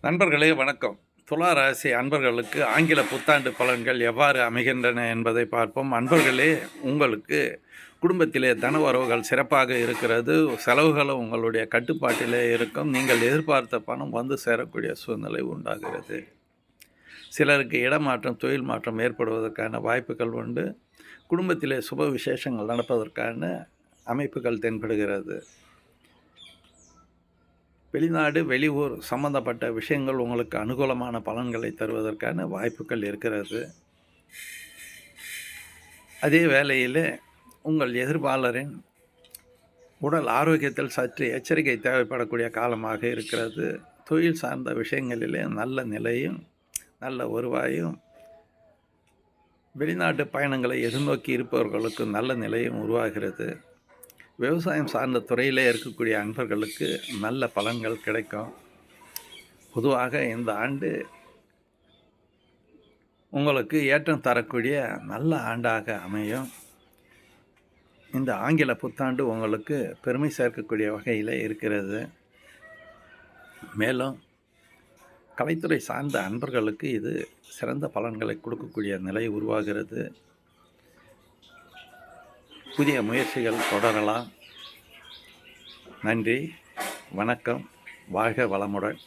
நண்பர்களே வணக்கம். துலா ராசி அன்பர்களுக்கு ஆங்கில புத்தாண்டு பலன்கள் எவ்வாறு அமைகின்றன என்பதை பார்ப்போம். அன்பர்களே, உங்களுக்கு குடும்பத்திலே தன வரவுகள் சிறப்பாக இருக்கிறது. செலவுகளும் உங்களுடைய கட்டுப்பாட்டிலே இருக்கும். நீங்கள் எதிர்பார்த்த பணம் வந்து சேரக்கூடிய சூழ்நிலை உண்டாகிறது. சிலருக்கு இடமாற்றம், தொழில் மாற்றம் ஏற்படுவதற்கான வாய்ப்புகள் உண்டு. குடும்பத்திலே சுப விசேஷங்கள் நடப்பதற்கான அமைப்புகள் தென்படுகிறது. வெளிநாடு, வெளியூர் சம்பந்தப்பட்ட விஷயங்கள் உங்களுக்கு அனுகூலமான பலன்களை தருவதற்கான வாய்ப்புகள் இருக்கிறது. அதே வேளையில் உங்கள் எதிர்ப்பாளரின் உடல் ஆரோக்கியத்தில் சற்று எச்சரிக்கை தேவைப்படக்கூடிய காலமாக இருக்கிறது. தொழில் சார்ந்த விஷயங்களிலே நல்ல நிலையும் நல்ல வருவாயும், வெளிநாட்டு பயணங்களை எதிர்நோக்கி இருப்பவர்களுக்கு நல்ல நிலையும் உருவாகிறது. விவசாயம் சார்ந்த துறையிலே இருக்கக்கூடிய அன்பர்களுக்கு நல்ல பலன்கள் கிடைக்கும். பொதுவாக இந்த ஆண்டு உங்களுக்கு ஏற்றம் தரக்கூடிய நல்ல ஆண்டாக அமையும். இந்த ஆங்கில புத்தாண்டு உங்களுக்கு பெருமை சேர்க்கக்கூடிய வகையில் இருக்கிறது. மேலும் கலைத்துறை சார்ந்த அன்பர்களுக்கு இது சிறந்த பலன்களை கொடுக்கக்கூடிய நிலை உருவாகிறது. புதிய முயற்சிகள் தொடரலாம். நன்றி, வணக்கம், வாழ்க வளமுடன்.